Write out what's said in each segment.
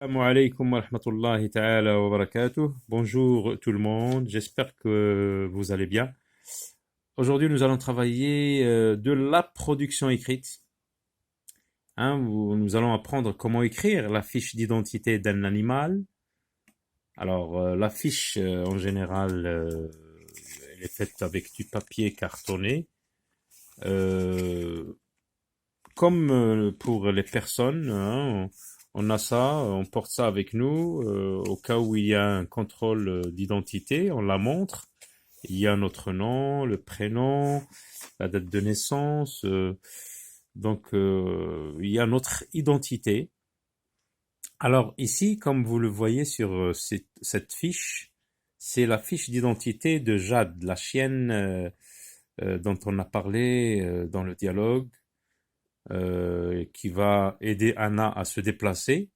Assalamu alaikum wa rahmatullahi ta'ala wa barakatuh. Bonjour tout le monde, j'espère que vous allez bien. Aujourd'hui, nous allons travailler de la production écrite. Nous allons apprendre comment écrire la fiche d'identité d'un animal. Alors, la fiche, en général, elle est faite avec du papier cartonné. Euh, Comme pour les personnes, on a ça, on porte ça avec nous au cas où il y a un contrôle d'identité, on la montre. Il y a notre nom, le prénom, la date de naissance, il y a notre identité. Alors ici, comme vous le voyez sur cette fiche, c'est la fiche d'identité de Jade, la chienne dont on a parlé dans le dialogue, qui va aider Anna à se déplacer.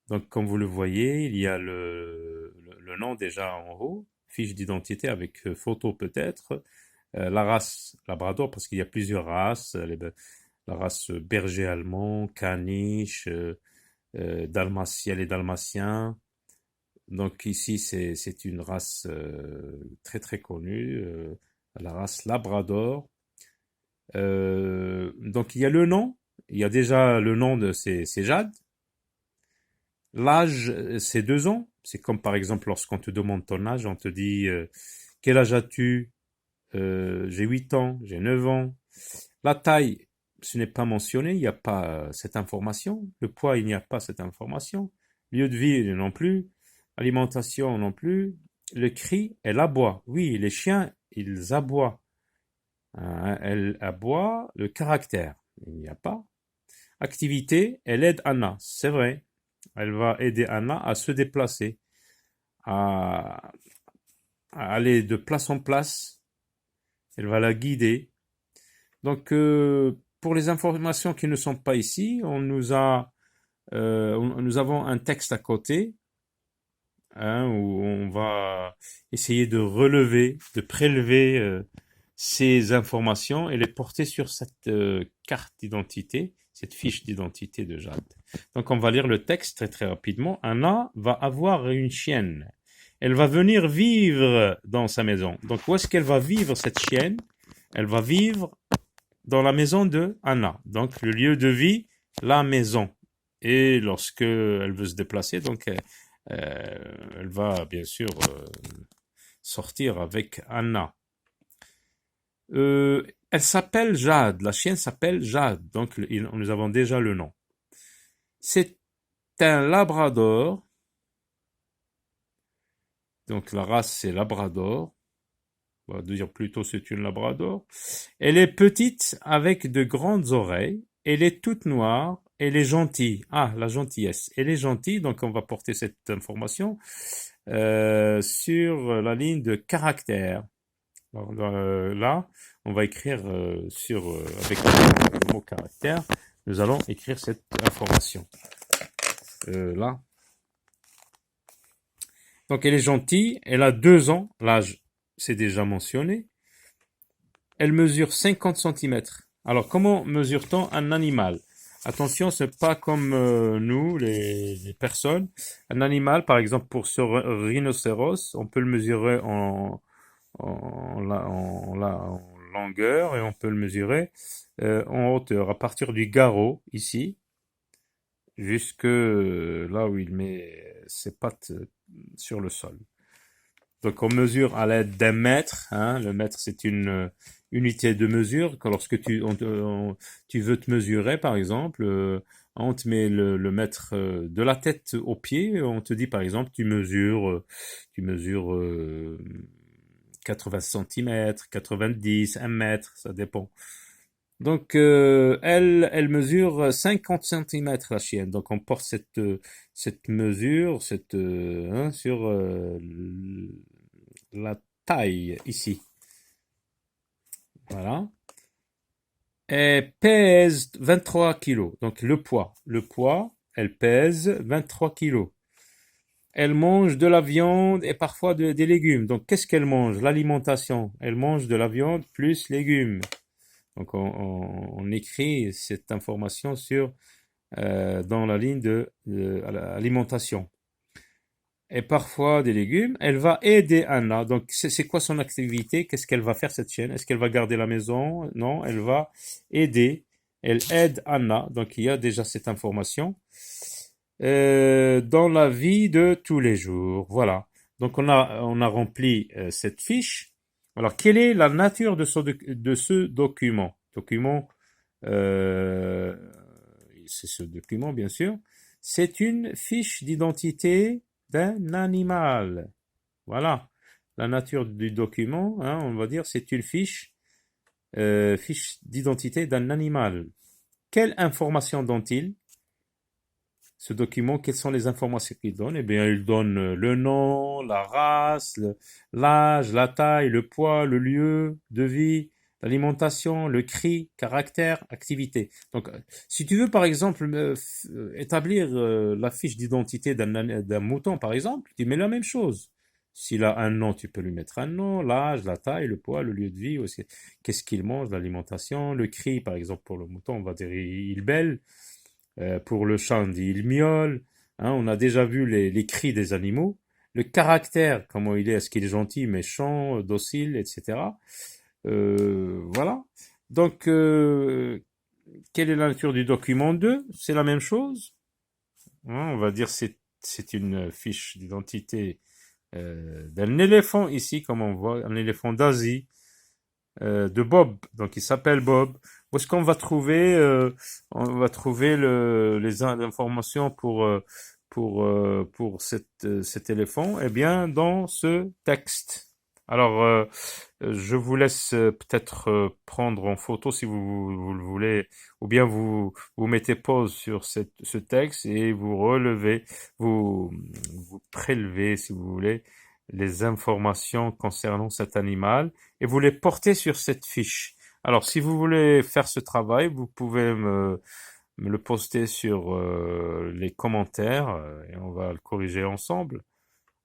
Donc, comme vous le voyez, il y a le nom déjà en haut, fiche d'identité avec photo peut-être, la race Labrador, parce qu'il y a plusieurs races, la race berger allemand, caniche, dalmatien, les dalmatiens. Donc ici, c'est une race très très connue, la race Labrador. Donc il y a le nom, il y a déjà le nom de c'est Jade. L'âge, c'est 2 ans. C'est comme par exemple lorsqu'on te demande ton âge, on te dit quel âge as-tu? J'ai 8 ans, j'ai 9 ans. La taille, ce n'est pas mentionné, il n'y a pas cette information. Le poids, il n'y a pas cette information. Lieu de vie non plus. Alimentation non plus. Le cri, elle aboie. Oui, les chiens, ils aboient. Elle aboie. Le caractère, il n'y a pas. Activité, elle aide Anna, c'est vrai. Elle va aider Anna à se déplacer, à, à aller de place en place. Elle va la guider. Donc, pour les informations qui ne sont pas ici, nous avons un texte à côté, où on va essayer de relever, de prélever ces informations et les porter sur cette carte d'identité, cette fiche d'identité de Jade. Donc on va lire le texte très très rapidement. Anna va avoir une chienne. Elle va venir vivre dans sa maison. Donc où est-ce qu'elle va vivre cette chienne? Elle va vivre dans la maison de Anna. Donc le lieu de vie, la maison. Et lorsque elle veut se déplacer, donc elle va bien sûr sortir avec Anna. Elle s'appelle Jade, la chienne s'appelle Jade, donc nous avons déjà le nom. C'est un labrador, donc la race c'est labrador, on va dire plutôt c'est une labrador. Elle est petite avec de grandes oreilles, elle est toute noire, elle est gentille. Ah, la gentillesse, elle est gentille, donc on va porter cette information sur la ligne de caractère. Alors là, on va écrire avec le mot caractère, nous allons écrire cette information. Là. Donc elle est gentille, elle a 2 ans, l'âge c'est déjà mentionné. Elle mesure 50 centimètres. Alors comment mesure-t-on un animal? Attention, c'est pas comme nous, les personnes. Un animal, par exemple pour ce rhinocéros, on peut le mesurer en longueur et on peut le mesurer en hauteur, à partir du garrot, ici, jusque là où il met ses pattes sur le sol. Donc on mesure à l'aide d'un mètre, le mètre c'est une unité de mesure, que lorsque tu veux te mesurer par exemple, on te met le mètre de la tête aux pieds, on te dit par exemple tu mesures 80 centimètres, 90, 1 mètre, ça dépend. Donc, elle mesure 50 centimètres, la chienne. Donc, on porte cette mesure sur la taille, ici. Voilà. Elle pèse 23 kilos. Donc, le poids. Le poids, elle pèse 23 kilos. Elle mange de la viande et parfois des légumes. Donc, qu'est-ce qu'elle mange? L'alimentation. Elle mange de la viande plus légumes. Donc on écrit cette information sur dans la ligne de l'alimentation. Et parfois des légumes, elle va aider Anna. Donc, c'est quoi son activité? Qu'est-ce qu'elle va faire, cette chienne? Est-ce qu'elle va garder la maison? Non, elle va aider. Elle aide Anna. Donc, il y a déjà cette information dans la vie de tous les jours. Voilà. Donc, on a rempli cette fiche. Alors, quelle est la nature de ce document? Euh, c'est ce document, bien sûr. C'est une fiche d'identité d'un animal. Voilà. La nature du document, hein, on va dire, c'est une fiche d'identité d'un animal. Quelle information donne-t-il, ce document? Quelles sont les informations qu'il donne? Eh bien, il donne le nom, la race, l'âge, la taille, le poids, le lieu de vie, l'alimentation, le cri, caractère, activité. Donc, si tu veux, par exemple, établir la fiche d'identité d'un mouton, par exemple, tu mets la même chose. S'il a un nom, tu peux lui mettre un nom, l'âge, la taille, le poids, le lieu de vie aussi. Qu'est-ce qu'il mange, l'alimentation, le cri, par exemple, pour le mouton, on va dire il bêle. Pour le chat, on dit il miaule. Hein, on a déjà vu les cris des animaux. Le caractère, comment il est, est-ce qu'il est gentil, méchant, docile, etc. Voilà. Donc, quelle est la nature du document 2? C'est la même chose. Hein, on va dire c'est une fiche d'identité d'un éléphant ici, comme on voit, un éléphant d'Asie, de Bob. Donc il s'appelle Bob. Où est-ce qu'on va trouver on va trouver les informations pour cet éléphant? Eh bien, dans ce texte. Alors, je vous laisse peut-être prendre en photo si vous le voulez, ou bien vous mettez pause sur ce texte et vous relevez, vous prélevez, si vous voulez, les informations concernant cet animal et vous les portez sur cette fiche. Alors, si vous voulez faire ce travail, vous pouvez me le poster sur les commentaires et on va le corriger ensemble.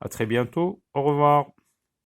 À très bientôt. Au revoir.